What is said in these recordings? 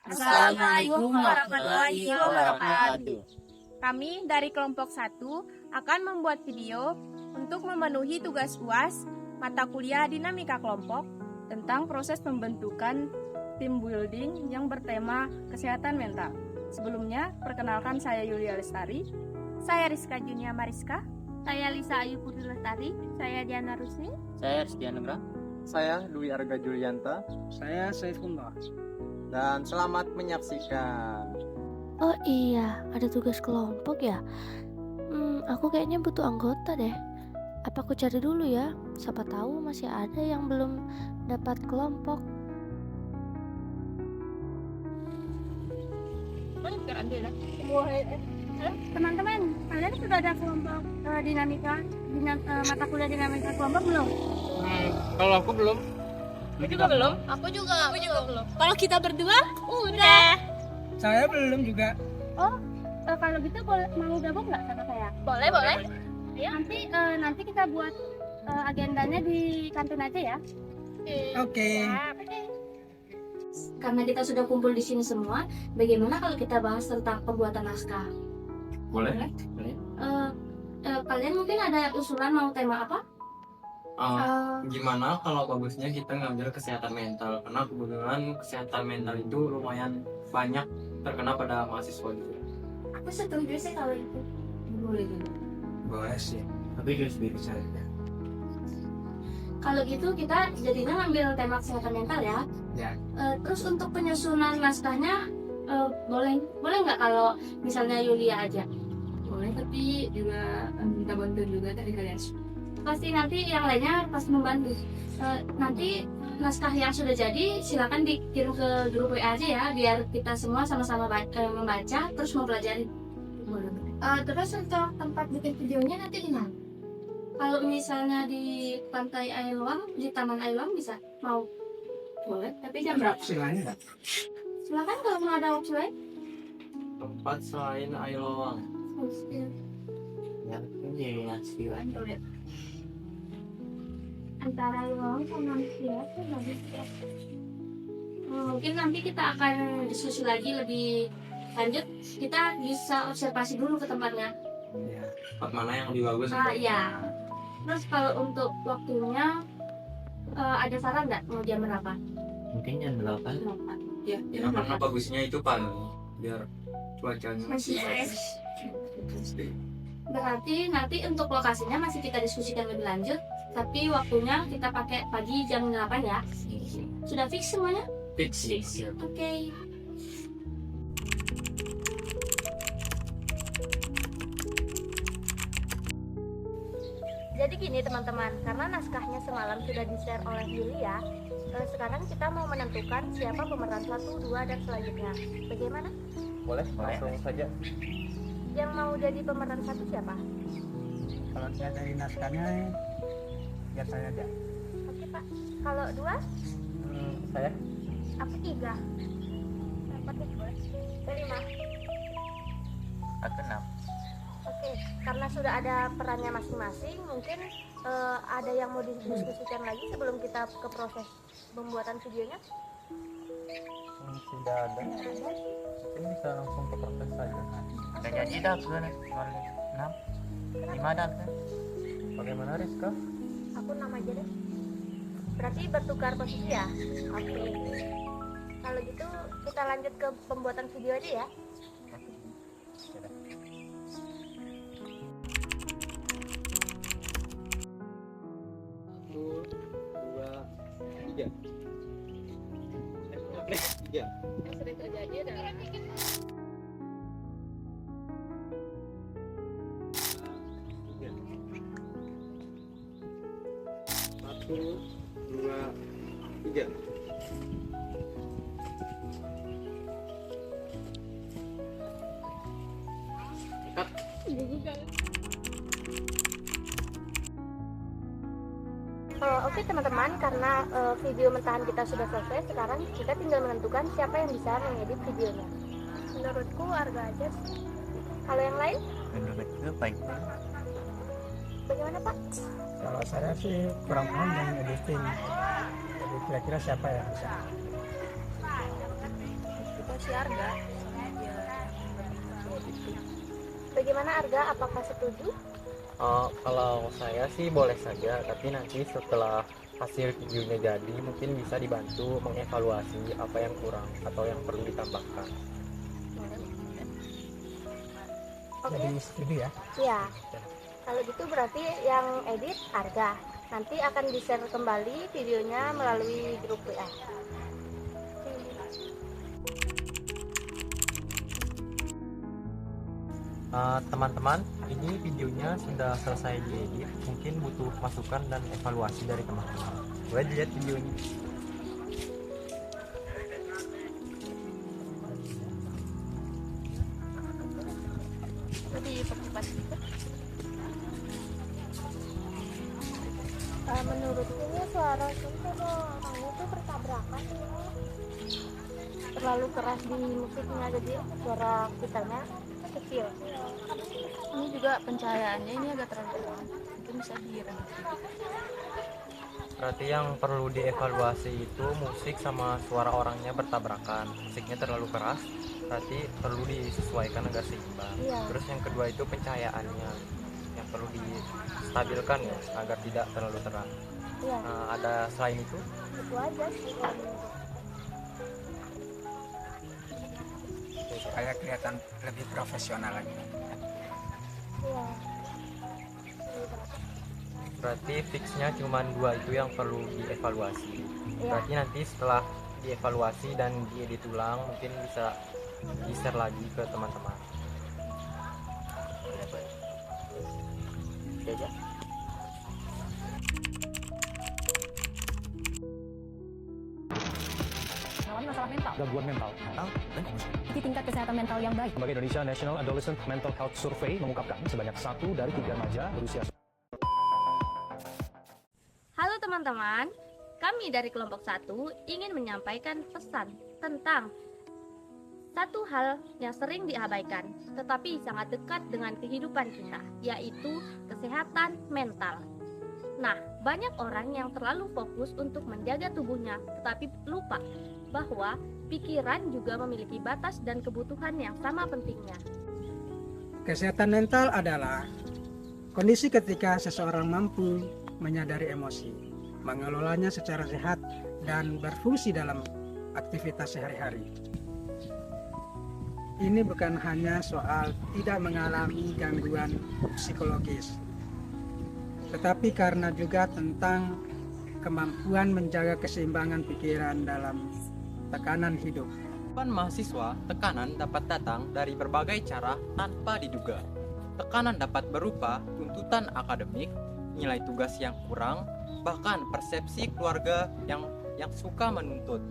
Assalamualaikum warahmatullahi wabarakatuh. Kami dari kelompok 1 akan membuat video untuk memenuhi tugas UAS mata kuliah dinamika kelompok tentang proses pembentukan team building yang bertema kesehatan mental. Sebelumnya, perkenalkan saya Yulia Lestari, saya Rizka Junia Mariska, saya Lisa Ayu Putri Lestari, saya Diana Rusni, Saya Rizky Anugrah. Saya Dwi Arga Julianta. Saya Saifullah. Dan selamat menyaksikan. Oh iya, ada tugas kelompok ya? Aku kayaknya butuh anggota deh. Apa aku cari dulu ya? Siapa tahu masih ada yang belum dapat kelompok. Teman-teman, kalian sudah ada kelompok mata kuliah dinamika kelompok belum? Kalau aku belum. Aku juga belum. Aku juga belum. Kalau kita berdua, udah. Saya belum juga. Kalau gitu mau gabung nggak sama saya? Boleh. Ya. Nanti kita buat agendanya di kantin aja ya. Oke. Karena kita sudah kumpul di sini semua, bagaimana kalau kita bahas tentang pembuatan naskah? Boleh? Kalian mungkin ada usulan mau tema apa? Gimana kalau bagusnya kita ngambil kesehatan mental? Karena kebetulan kesehatan mental itu lumayan banyak terkena pada mahasiswa juga. Aku setuju sih kalau itu. Boleh juga. Boleh sih. Tapi harus bisa. Kalau gitu kita jadinya ngambil tema kesehatan mental ya. Ya. Terus untuk penyusunan naskahnya boleh nggak kalau misalnya Yulia aja? Boleh, tapi juga minta bantuan juga dari kalian. Pasti nanti yang lainnya pasti membantu. Nanti naskah yang sudah jadi silakan dikirim ke grup WA aja ya, biar kita semua sama-sama membaca terus mempelajari. Boleh. Terus untuk tempat bikin videonya nanti di mana? Kalau misalnya di Pantai Ailuang, di Taman Ailuang bisa? Mau? Boleh, tapi jam berapa? Silahkan. Silakan kalau mau ada opsi lain. Tempat selain Ailowang. Ya, ini silakan. Boleh. Antara Ailuang sama Siak tuh bagus ya. Mungkin nanti kita akan diskusi lagi lebih lanjut. Kita bisa observasi dulu ke tempatnya. Ya. Tempat mana yang lebih bagus? Iya. Terus kalau untuk waktunya ada saran nggak mau jam berapa? Mungkin jam 8. Ya, Ya, karena bagusnya itu pagi biar cuacanya Masih fresh. Berarti nanti untuk lokasinya masih kita diskusikan lebih lanjut, tapi waktunya kita pakai pagi jam 8 ya. Sudah fix semuanya? fix. Oke. Jadi gini teman-teman, karena naskahnya semalam sudah di-share oleh Yulia, sekarang kita mau menentukan siapa pemeran 1, 2, dan selanjutnya. Bagaimana? Boleh, langsung saja. Yang mau jadi pemeran 1 siapa? Kalau saya dari naskahnya, biar saya aja. Oke Pak. Kalau 2? Saya? Aku 3. Dapat 2. 5. Aku 6. Oke, karena sudah ada perannya masing-masing, mungkin ada yang mau didiskusikan lagi sebelum kita ke proses pembuatan videonya. Tidak ada. Mungkin bisa langsung ke proses saja. Udah jadi dah aku 6. 5 dah aku. Bagaimana Rizka? Aku 6 aja deh. Berarti bertukar posisi ya? Oke. Kalau gitu kita lanjut ke pembuatan video aja ya. Tiga. sering terjadi adalah Satu, dua, tiga. Oke teman-teman, karena video mentahan kita sudah selesai, sekarang kita tinggal menentukan siapa yang bisa mengedit videonya. Menurutku Arga aja sih. Kalau yang lain? Menurutku baik. Bagaimana Pak? Kalau saya sih kurang paham yang editing. Jadi kira-kira siapa ya? kita si Arga. Soalnya dia lebih tahu itu. Bagaimana Arga? Apakah setuju? Kalau saya sih boleh saja, tapi nanti setelah hasil videonya jadi mungkin bisa dibantu mengevaluasi apa yang kurang atau yang perlu ditambahkan. Oke. Jadi setuju ya. Iya. Kalau gitu berarti yang edit Arga. Nanti akan di-share kembali videonya melalui grup WA. Teman-teman, ini videonya sudah selesai diedit, mungkin butuh masukan dan evaluasi dari teman-teman. Boleh dilihat videonya. Jadi percepat gitu. Menurutku ini suara itu orangnya tuh bertabrakan ya. Terlalu keras di musiknya, jadi suara kitanya kecil. Ini juga pencahayaannya ini agak terlalu terang. Mungkin bisa diremati. Berarti yang perlu dievaluasi itu musik sama suara orangnya bertabrakan. Musiknya terlalu keras, berarti perlu disesuaikan agar seimbang. Iya. Terus yang kedua itu pencahayaannya yang perlu distabilkan ya agar tidak terlalu terang. Iya, Ada selain itu? itu aja sih kalau menurutku. Supaya kelihatan lebih profesional lagi. Iya. Berarti fixnya cuma 2 itu yang perlu dievaluasi. Iya. Berarti nanti setelah dievaluasi dan diedit ulang mungkin bisa di-share lagi ke teman-teman. Oke aja. Masalah mental, Gangguan mental. di tingkat kesehatan mental yang baik. Lembaga Indonesia National Adolescent Mental Health Survey mengungkapkan sebanyak 1 dari 3 remaja berusia. Halo teman-teman, kami dari kelompok 1 ingin menyampaikan pesan tentang satu hal yang sering diabaikan, tetapi sangat dekat dengan kehidupan kita, yaitu kesehatan mental. Nah, banyak orang yang terlalu fokus untuk menjaga tubuhnya, tetapi lupa bahwa pikiran juga memiliki batas dan kebutuhan yang sama pentingnya. Kesehatan mental adalah kondisi ketika seseorang mampu menyadari emosi, mengelolanya secara sehat, dan berfungsi dalam aktivitas sehari-hari. Ini bukan hanya soal tidak mengalami gangguan psikologis, tetapi karena juga tentang kemampuan menjaga keseimbangan pikiran dalam tekanan hidup. Depan mahasiswa, tekanan dapat datang dari berbagai cara tanpa diduga. Tekanan dapat berupa tuntutan akademik, nilai tugas yang kurang, bahkan persepsi keluarga yang suka menuntut.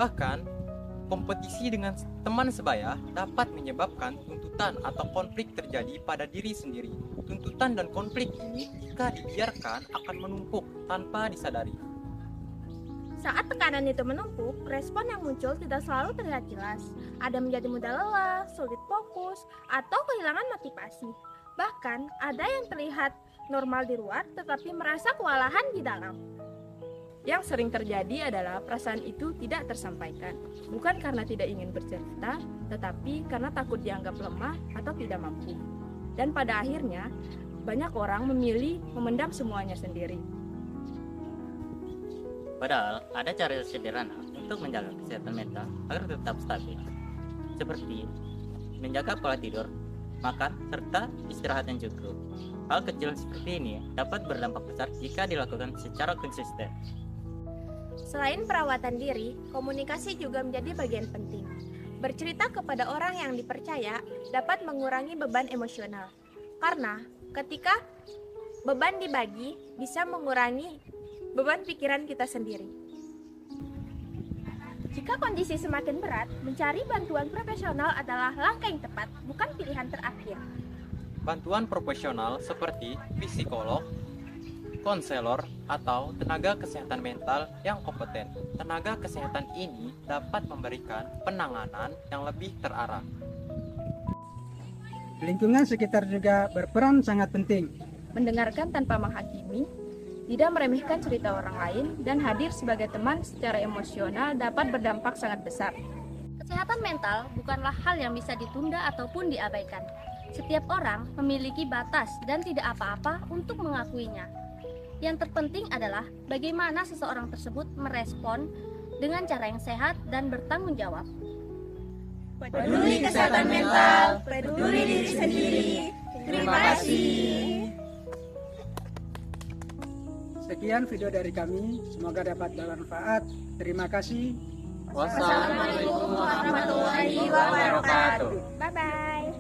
Bahkan, kompetisi dengan teman sebaya dapat menyebabkan tuntutan atau konflik terjadi pada diri sendiri. Tuntutan dan konflik ini jika dibiarkan akan menumpuk tanpa disadari. Saat tekanan itu menumpuk, respon yang muncul tidak selalu terlihat jelas. Ada menjadi mudah lelah, sulit fokus, atau kehilangan motivasi. Bahkan, ada yang terlihat normal di luar tetapi merasa kewalahan di dalam. Yang sering terjadi adalah perasaan itu tidak tersampaikan, bukan karena tidak ingin bercerita, tetapi karena takut dianggap lemah atau tidak mampu. Dan pada akhirnya, banyak orang memilih memendam semuanya sendiri. Padahal ada cara sederhana untuk menjaga kesehatan mental agar tetap stabil, seperti menjaga pola tidur, makan, serta istirahat yang cukup. Hal kecil seperti ini dapat berdampak besar jika dilakukan secara konsisten. Selain perawatan diri, komunikasi juga menjadi bagian penting. Bercerita kepada orang yang dipercaya dapat mengurangi beban emosional. Karena ketika beban dibagi, bisa mengurangi beban pikiran kita sendiri. Jika kondisi semakin berat, mencari bantuan profesional adalah langkah yang tepat, bukan pilihan terakhir. Bantuan profesional seperti psikolog, konselor, atau tenaga kesehatan mental yang kompeten. Tenaga kesehatan ini dapat memberikan penanganan yang lebih terarah. Lingkungan sekitar juga berperan sangat penting. Mendengarkan tanpa menghakimi, tidak meremehkan cerita orang lain, dan hadir sebagai teman secara emosional dapat berdampak sangat besar. Kesehatan Kesehatan mental bukanlah hal yang bisa ditunda ataupun diabaikan. Setiap orang memiliki batas dan tidak apa-apa untuk mengakuinya. Yang terpenting adalah bagaimana seseorang tersebut merespon dengan cara yang sehat dan bertanggung jawab. Peduli kesehatan mental, peduli diri sendiri. Terima kasih. Sekian video dari kami, semoga dapat bermanfaat. Terima kasih. Wassalamualaikum warahmatullahi wabarakatuh. Bye-bye.